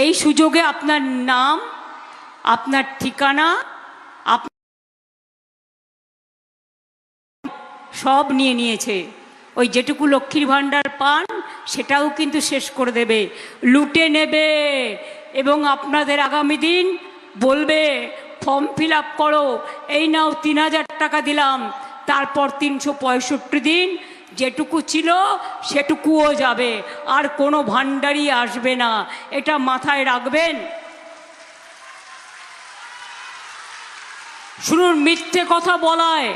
এই সুযোগে আপনার নাম, আপনার ঠিকানা, সব নিয়ে নিয়েছে। ওই যেটুকু লক্ষ্মীর ভাণ্ডার পান সেটাও কিন্তু শেষ করে দেবে, লুটে নেবে। এবং আপনাদের আগামী দিন বলবে ফর্ম ফিল আপ করো, এই নাও 3000 টাকা দিলাম, তারপর 365 দিন যেটুকু ছিল সেটুকুও যাবে, আর কোনো ভাণ্ডারই আসবে না। এটা মাথায় রাখবেন। শুনুন, মিথ্যে কথা বলায়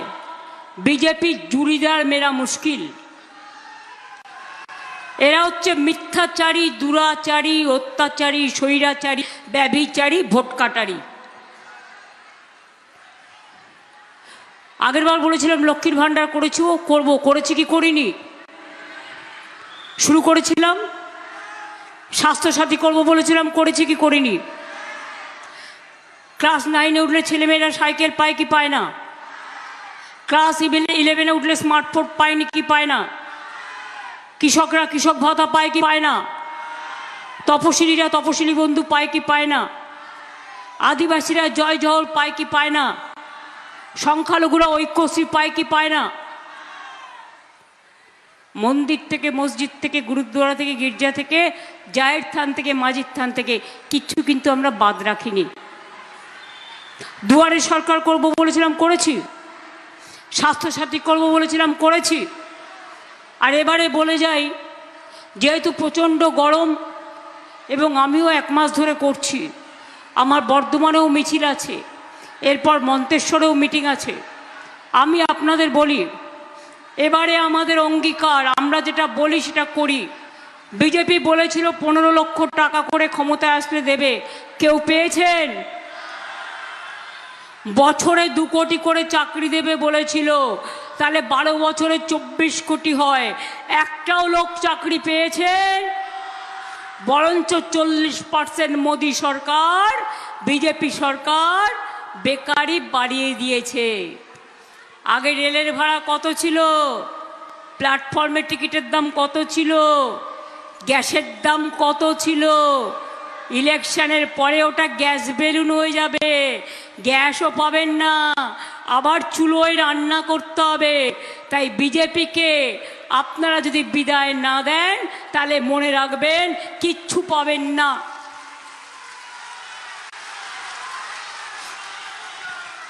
বিজেপির জুড়িদার মেরা মুশকিল। এরা হচ্ছে মিথ্যাচারী, দুরাচারী, অত্যাচারী, স্বৈরাচারী, ব্যভিচারী, ভোট কাটারি। আগের বার বলেছিলাম লক্ষ্মীর ভাণ্ডার করেছি, ও করবো, করেছি কি করিনি? শুরু করেছিলাম। স্বাস্থ্যসাথী করবো বলেছিলাম, করেছি কি করিনি? ক্লাস 9-এ উঠলে ছেলেমেয়েরা সাইকেল পায় কি পায় না? ক্লাস 11-এ উঠলে স্মার্টফোন পায়নি কি পায় না? কৃষকরা কৃষক ভাতা পায় কি পায় না? তপশিলীরা তপশিলি বন্ধু পায় কি পায় না? আদিবাসীরা জয় জহর পায় কি পায় না? সংখ্যালঘুরা ঐক্যশ্রী পায় কি পায় না? মন্দির থেকে, মসজিদ থেকে, গুরুদ্বারা থেকে, গির্জা থেকে, জায়ের থান থেকে, মাজির থান থেকে কিচ্ছু কিন্তু আমরা বাদ রাখিনি। দুয়ারে সরকার করব বলেছিলাম, করেছি। স্বাস্থ্যসাথী করব বলেছিলাম, করেছি। আর এবারে বলে যাই, যেহেতু প্রচণ্ড গরম এবং আমিও 1 মাস ধরে করছি, আমার বর্ধমানেও মিছিল আছে, এরপর মন্তেশ্বরেও মিটিং আছে। আমি আপনাদের বলি, এবারে আমাদের অঙ্গীকার, আমরা যেটা বলি সেটা করি। বিজেপি বলেছিল 15 লক্ষ টাকা করে ক্ষমতায় আসলে দেবে, কেউ পেয়েছেন? বছরে 2 কোটি করে চাকরি দেবে বলেছিল, তাহলে 12 বছরে 24 কোটি হয়। একটাও লোক চাকরি পেয়েছেন? বরঞ্চ 40% মোদি সরকার, বিজেপি সরকার বেকারি বাড়িয়ে দিয়েছে। আগে রেলের ভাড়া কত ছিল? প্ল্যাটফর্মে টিকিটের দাম কত ছিল? গ্যাসের দাম কত ছিল? ইলেকশনের পরে ওটা গ্যাস বেলুন হয়ে যাবে, গ্যাসও পাবেন না, আবার চুলোয় রান্না করতে হবে। তাই বিজেপিকে আপনারা যদি বিদায় না দেন, তাহলে মনে রাখবেন কিচ্ছু পাবেন না।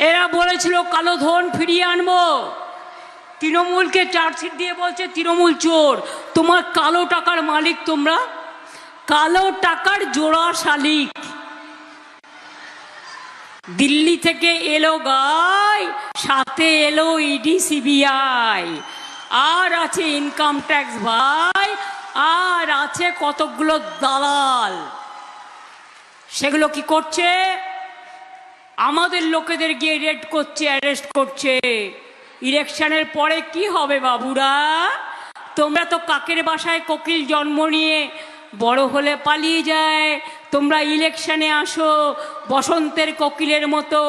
এরা বলেছিল কালো ধন ফিরিয়ে আনবো, তৃণমূলকে চার্জশিট দিয়ে বলছে তৃণমূল চোর। তোমার কালো টাকার মালিক তোমরা, কালো টাকার জোড়া শালিক। দিল্লি থেকে এলো গাই, সাথে এলো ইডি সিবিআই, আর আছে ইনকাম ট্যাক্স ভাই, আর আছে কতগুলো দালাল। সেগুলো কি করছে? আমাদের লোকেদের গিয়ে রেড করছে, অ্যারেস্ট করছে। ইলেকশনের পরে কি হবে বাবুরা? তোমরা তো কাকের বাসায় কোকিল জন্ম নিয়ে বড় হলে পালিয়ে যায়, তোমরা ইলেকশনে আসো বসন্তের কোকিলের মতো,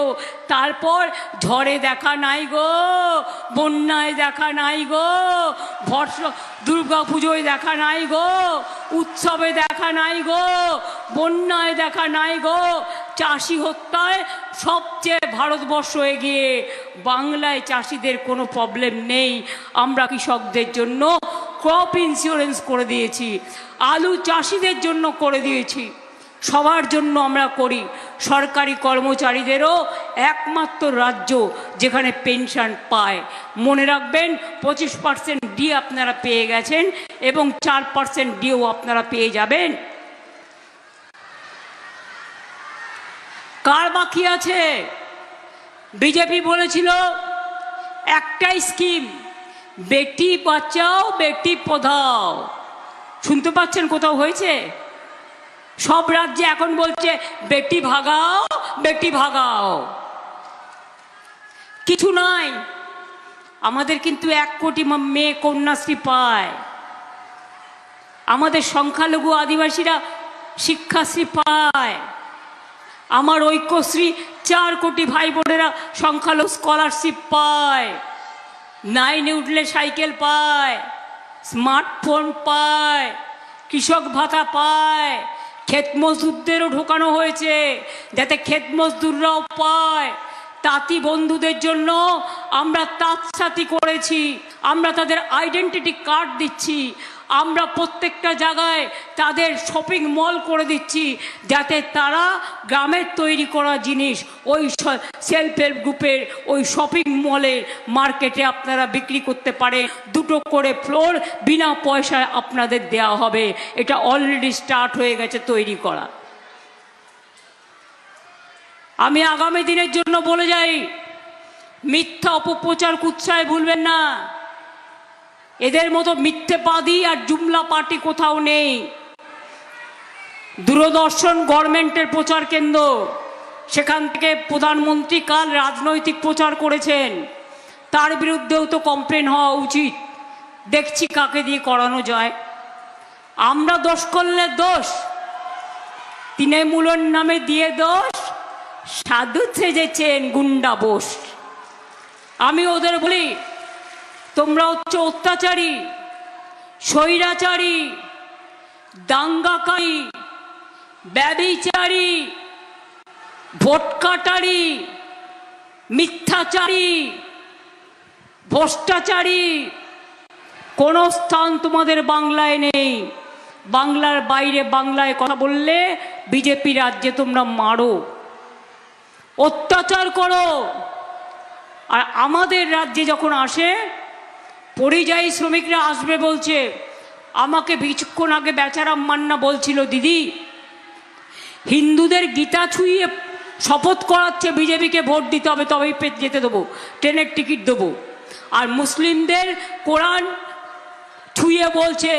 তারপর ঝড়ে দেখা নাই গো, বন্যায় দেখা নাই গো, দুর্গা পুজোয় দেখা নাই গো, উৎসবে দেখা নাই গো, বন্যায় দেখা নাই গো। চাষি হত্যায় সবচেয়ে ভারতবর্ষ এগিয়ে, বাংলায় চাষিদের কোনো প্রবলেম নেই। আমরা কৃষকদের জন্য ক্রপ ইন্স্যুরেন্স করে দিয়েছি, আলু চাষিদের জন্য করে দিয়েছি, সবার জন্য আমরা করি। সরকারি কর্মচারীদেরও একমাত্র রাজ্য যেখানে পেনশন পায়। মনে রাখবেন 25% ডি আপনারা পেয়ে গেছেন এবং 4% ডিও আপনারা পেয়ে যাবেন। কার বাকি আছে? বিজেপি বলেছিল একটাই স্কিম, বেটি বাঁচাও বেটি পড়াও। শুনতে পাচ্ছেন কোথাও হয়েছে? সব রাজ্যে এখন বলছে বেটি ভাগাও বেটি ভাগাও। কিছু নাই। আমাদের কিন্তু 1 কোটি মেয়ে কন্যাশ্রী পায়, আমাদের সংখ্যালঘু আদিবাসীরা শিক্ষাশ্রী পায়, আমার ঐক্যশ্রী 4 কোটি ভাই বোনেরা সংখ্যালঘু স্কলারশিপ পায়, 9-এ উঠলে সাইকেল পায়, স্মার্টফোন পায়, কৃষক ভাতা পায়, ক্ষেত মজদুরদেরও ঢোকানো হয়েছে যাতে ক্ষেত মজদুররাও পায়। তাঁতি বন্ধুদের জন্য আমরা তাঁত সাথী করেছি, আমরা তাদের আইডেন্টিটি কার্ড দিচ্ছি, আমরা প্রত্যেকটা জায়গায় তাদের শপিং মল করে দিচ্ছি যাতে তারা গ্রামের তৈরি করা জিনিস ওই সেলফ হেল্প গ্রুপের ওই শপিং মলের মার্কেটে আপনারা বিক্রি করতে পারে। 2টো করে ফ্লোর বিনা পয়সায় আপনাদের দেওয়া হবে। এটা অলরেডি স্টার্ট হয়ে গেছে তৈরি করা। আমি আগামী দিনের জন্য বলে যাই, মিথ্যা অপপ্রচার কুৎসায় ভুলবেন না। এদের মতো মিথ্যেবাদী আর জুমলা পার্টি কোথাও নেই। দূরদর্শন গভর্নমেন্টের প্রচার কেন্দ্র, সেখান থেকে প্রধানমন্ত্রী কাল রাজনৈতিক প্রচার করেছেন, তার বিরুদ্ধেও তো কমপ্লেন হওয়া উচিত। দেখছি কাকে দিয়ে করানো যায়। আমরা দোষ করলে দোষ, তৃণমূলের নামে দিয়ে দোষ, সাধু সেজেছেন গুন্ডা বোস। আমি ওদের বলি, তোমরা হচ্ছে অত্যাচারী, স্বৈরাচারী, দাঙ্গাকারী, ব্যভিচারী, ভোটকাটারি, মিথ্যাচারী, ভ্রষ্টাচারী। কোনো স্থান তোমাদের বাংলায় নেই। বাংলার বাইরে বাংলায় কথা বললে বিজেপি রাজ্যে তোমরা মারো, অত্যাচার করো। আর আমাদের রাজ্যে যখন আসে, পরিযায়ী শ্রমিকরা আসবে বলছে। আমাকে কিছুক্ষণ আগে বেচারাম মান্না বলছিল, দিদি হিন্দুদের গীতা ছুঁয়ে শপথ করাচ্ছে বিজেপিকে ভোট দিতে হবে, তবেই যেতে দেবো, ট্রেনের টিকিট দেবো। আর মুসলিমদের কোরআন ছুঁয়ে বলছে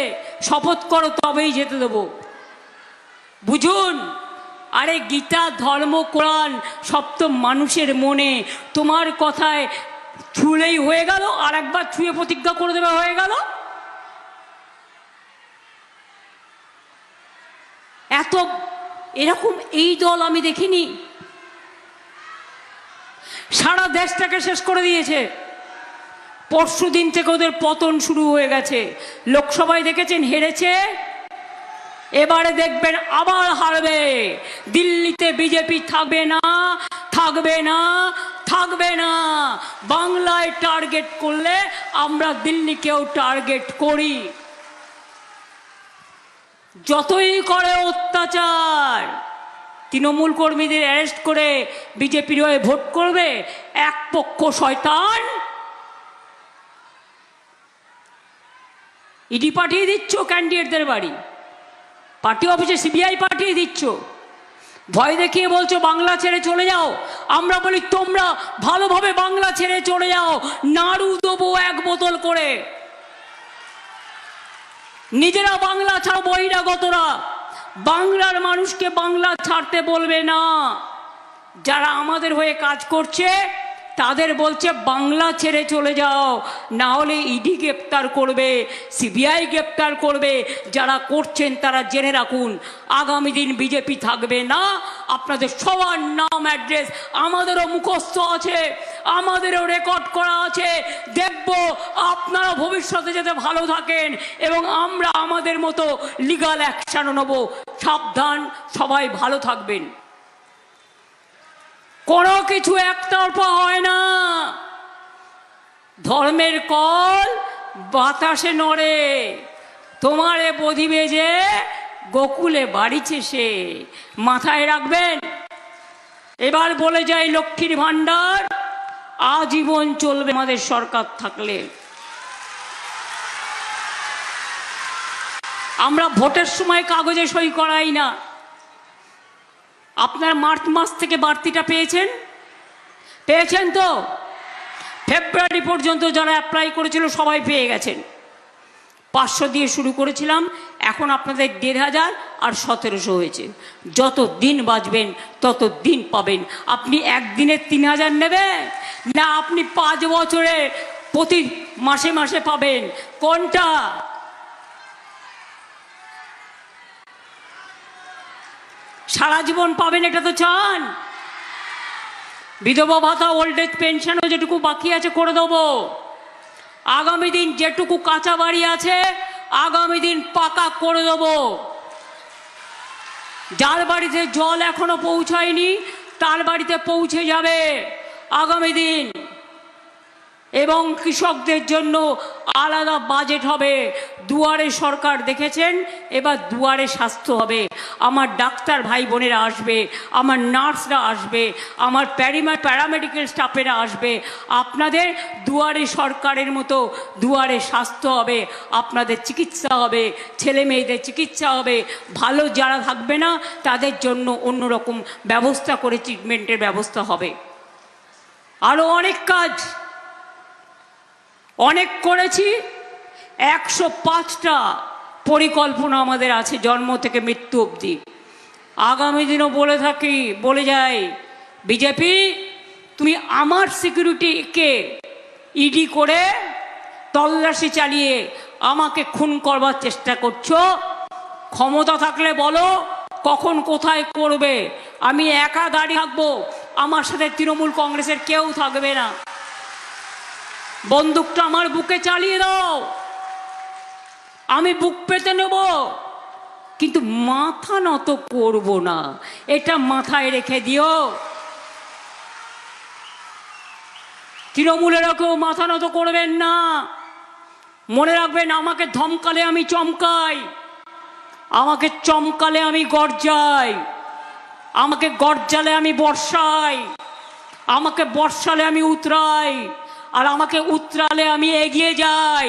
শপথ করো তবেই যেতে দেবো। বুঝুন, আরে গীতা, ধর্ম, কোরআন সব তো মানুষের মনে। তোমার কথায় ছুঁলেই হয়ে গেল, আর একবার ছুঁয়ে প্রতিজ্ঞা করে দেবে, হয়ে গেল। এত এরকম এই দল আমি দেখিনি। সারা দেশটাকে শেষ করে দিয়েছে। পরশু দিন থেকে ওদের পতন শুরু হয়ে গেছে। লোকসভায় দেখেছেন হেরেছে, এবারে দেখবেন আবার হারবে। দিল্লিতে বিজেপি থাকবে না, থাকবে না, থাকবে না। বাংলায় টার্গেট করলে আমরা দিল্লিকেও টার্গেট করি। যতই করে অত্যাচার, তৃণমূল কর্মীদের অ্যারেস্ট করে বিজেপির হয়ে ভোট করবে, এক পক্ষ শয়তান। ইডি পাঠিয়ে দিচ্ছ ক্যান্ডিডেটদের বাড়ি, পার্টি অফিসে সিবিআই পাঠিয়ে দিচ্ছ, ভয় দেখিয়ে বলছো বাংলা ছেড়ে চলে যাও। আমরা বলি তোমরা ভালোভাবে বাংলা ছেড়ে চলে যাও, নাড়ু দেবো 1 বোতল করে। নিজেরা বাংলা ছাড়ো, বহিরাগতরা বাংলার মানুষকে বাংলা ছাড়তে বলবে না। যারা আমাদের হয়ে কাজ করছে তাদের বলছে বাংলা ছেড়ে চলে যাও, না হলে ইডি গ্রেপ্তার করবে, সিবিআই গ্রেপ্তার করবে। যারা করছেন তারা জেনে রাখুন, আগামী দিন বিজেপি থাকবে না। আপনাদের সবার নাম অ্যাড্রেস আমাদেরও মুখস্থ আছে, আমাদেরও রেকর্ড করা আছে। দেখব আপনারা ভবিষ্যতে যাতে ভালো থাকেন এবং আমরা আমাদের মতো লিগাল অ্যাকশন নেব। সাবধান, সবাই ভালো থাকবেন। কোনো কিছু একতরফা হয় না। ধর্মের কল বাতাসে নড়ে, তোমারে বধিবে যে গোকুলে বাড়িছে সে, মাথায় রাখবেন। এবার বলে যাই, লক্ষ্মীর ভান্ডার আজীবন চলবে আমাদের সরকার থাকলে। আমরা ভোটের সময় কাগজে সই করাই না। আপনার মার্চ মাস থেকে বাড়তিটা পেয়েছেন তো? ফেব্রুয়ারি পর্যন্ত যারা অ্যাপ্লাই করেছিল সবাই পেয়ে গেছেন। 500 দিয়ে শুরু করেছিলাম, এখন আপনাদের 1500 আর 1700 হয়েছে। যত দিন বাঁচবেন তত দিন পাবেন। আপনি একদিনে 3000 নেবেন না আপনি 5 বছরে প্রতি মাসে মাসে পাবেন? কোনটা? সারা জীবন পাবেন এটা তো চান? বিধবা ভাতা, ওল্ড এজ পেনশনও যেটুকু বাকি আছে করে দেবো। আগামী দিন যেটুকু কাঁচা বাড়ি আছে আগামী দিন পাকা করে দেবো। যার বাড়িতে জল এখনো পৌঁছায়নি তার বাড়িতে পৌঁছে যাবে আগামী দিন। এবং কৃষকদের জন্য আলাদা বাজেট হবে। দুয়ারে সরকার দেখেছেন, এবার দুয়ারে স্বাস্থ্য হবে। আমার ডাক্তার ভাই বোনেরা আসবে, আমার নার্সরা আসবে, আমার প্যারামেডিক্যাল স্টাফেরা আসবে। আপনাদের দুয়ারে সরকারের মতো দুয়ারে স্বাস্থ্য হবে, আপনাদের চিকিৎসা হবে, ছেলে মেয়েদের চিকিৎসা হবে। ভালো যারা থাকবে না তাদের জন্য অন্যরকম ব্যবস্থা করে ট্রিটমেন্টের ব্যবস্থা হবে। আরও অনেক কাজ অনেক করেছি। 105টা পরিকল্পনা আমাদের আছে জন্ম থেকে মৃত্যু অবধি। আগামী দিনও বলে যাই, বিজেপি তুমি আমার সিকিউরিটিকে ইডি করে তল্লাশি চালিয়ে আমাকে খুন করবার চেষ্টা করছো। ক্ষমতা থাকলে বলো কখন কোথায় করবে। আমি একা দাঁড়িয়ে থাকবো, আমার সাথে তৃণমূল কংগ্রেসের কেউ থাকবে না। বন্দুকটা আমার বুকে চালিয়ে দাও, আমি বুক পেতে নেব, কিন্তু মাথা নত করব না, এটা মাথায় রেখে দিও। তৃণমূলেরা কেউ মাথা নত করবেন না। মনে রাখবেন, আমাকে ধমকালে আমি চমকাই, আমাকে চমকালে আমি গর্জাই, আমাকে গর্জালে আমি বর্ষাই, আমাকে বর্ষালে আমি উতরাই, আর আমাকে উতরালে আমি এগিয়ে যাই।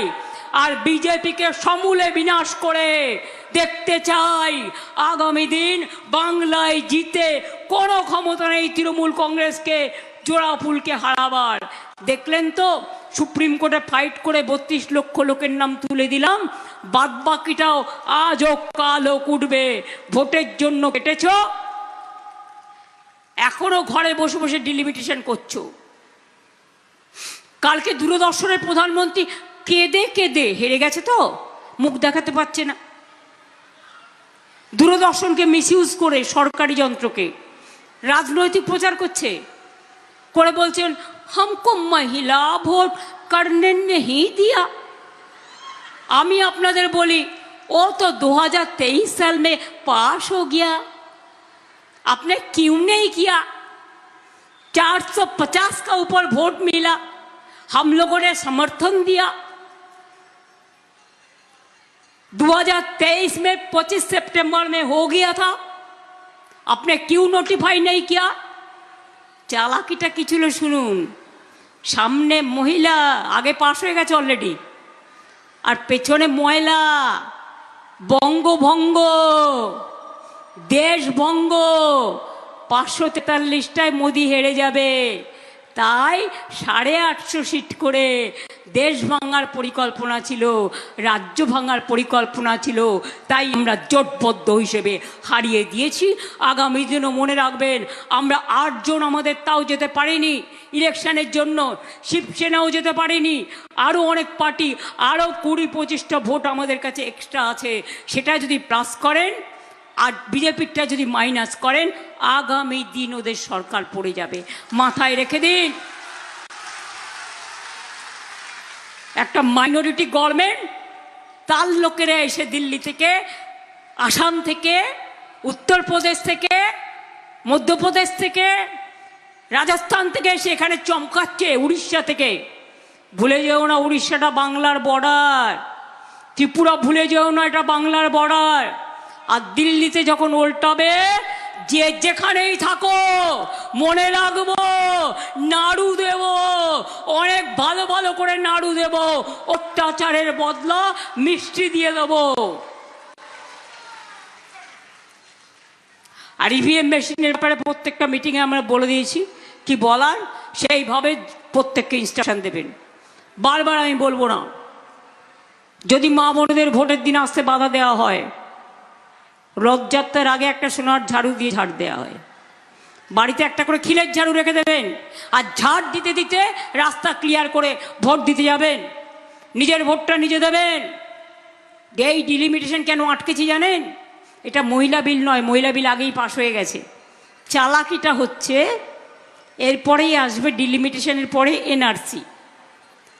আর বিজেপিকে সমূলে বিনাশ করে দেখতে চাই আগামী দিন বাংলায় জিতে কোনো ক্ষমতা নেই তৃণমূল কংগ্রেসকে জোড়া ফুলকে হারাবার। দেখলেন তো, সুপ্রিম কোর্টে ফাইট করে 32 লক্ষ লোকের নাম তুলে দিলাম। বাদ বাকিটাও আজ হোক কাল হোক উঠবে। ভোটের জন্য কেটেছ, এখনো ঘরে বসে বসে ডিলিমিটেশন করছো। কালকে দূরদর্শনের প্রধানমন্ত্রী কেঁদে কেঁদে হেরে গেছে, তো মুখ দেখাতে পারছে না। দূরদর্শনকে মিসইউজ করে সরকারি যন্ত্রকে রাজনৈতিক প্রচার করছে, করে বলছেন हमको महिला ভোট करने नहीं दिया। আমি আপনাদের বলি, ও তো 2023 साल में पास हो गया, आपने क्यों नहीं किया? 450 का ऊपर वोट मिला, हम लोगों ने समर्थन दिया। 2023 में 25 सितंबर में हो गया था, आपने क्यों नोटिफाई नहीं किया? চালাকিটা কি ছিল শুনুন। সামনে মহিলা, আগে পাশ হয়ে গেছে অলরেডি, আর পেছনে ময়লা। বঙ্গভঙ্গ, দেশভঙ্গ। 543টায় মোদি হেরে যাবে। তাই 850 সিট করে দেশ ভাঙার পরিকল্পনা ছিল, রাজ্য ভাঙার পরিকল্পনা ছিল। তাই আমরা জোটবদ্ধ হিসেবে হারিয়ে দিয়েছি। আগামী দিনও মনে রাখবেন, আমরা 8 জন আমাদের তাও যেতে পারিনি ইলেকশনের জন্য, শিবসেনাও যেতে পারিনি, আরও অনেক পার্টি, আরও 20-25টা ভোট আমাদের কাছে এক্সট্রা আছে। সেটা যদি প্লাস করেন আর বিজেপিটা যদি মাইনাস করেন, আগামী দিন ওদের সরকার পড়ে যাবে, মাথায় রেখে দিন। একটা মাইনরিটি গভর্নমেন্ট, তার লোকেরা এসে দিল্লি থেকে, আসাম থেকে, উত্তরপ্রদেশ থেকে, মধ্যপ্রদেশ থেকে, রাজস্থান থেকে এসে এখানে চমকাচ্ছে, উড়িষ্যা থেকে। ভুলে যেও না, উড়িষ্যাটা বাংলার বর্ডার। ত্রিপুরা ভুলে যেও না, এটা বাংলার বর্ডার। আর দিল্লিতে যখন উল্টাবে, যে যেখানেই থাকো মনে রাখবো, নাড়ু দেব, অনেক ভালো ভালো করে নাড়ু দেব, অত্যাচারের বদলা মিষ্টি দিয়ে দেব। আর ইভিএম মেশিনের ব্যাপারে প্রত্যেকটা মিটিংয়ে আমরা বলে দিয়েছি কি বলার, সেইভাবে প্রত্যেককে ইনস্ট্রাকশন দেবেন। বারবার আমি বলবো না, যদি মা বোনদের ভোটের দিন আসতে বাধা দেওয়া হয়, রথযাত্রার আগে একটা সোনার ঝাড়ু দিয়ে ঝাড় দেওয়া হয়, বাড়িতে একটা করে খিলের ঝাড়ু রেখে দেবেন। আর ঝাড় দিতে দিতে রাস্তা ক্লিয়ার করে ভোট দিতে যাবেন, নিজের ভোটটা নিজে দেবেন। এই ডিলিমিটেশন কেন আটকেছি জানেন? এটা মহিলা বিল নয়, মহিলা বিল আগেই পাশ হয়ে গেছে। চালাকিটা হচ্ছে, এরপরেই আসবে ডিলিমিটেশনের পরে এনআরসি।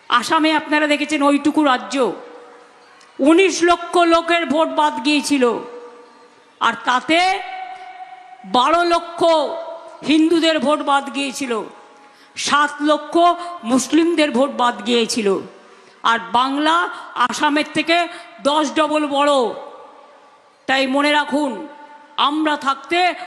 আসামে আপনারা দেখেছেন, ওইটুকু রাজ্য 19 লক্ষ লোকের ভোট বাদ গিয়েছিল, আর তাতে 12 লক্ষ হিন্দুদের ভোট বাদ গিয়েছিল, 7 লক্ষ মুসলিমদের ভোট বাদ গিয়েছিল। আর বাংলা আসামের থেকে 10 ডবল বড়। তাই মনে রাখুন, আমরা থাকতে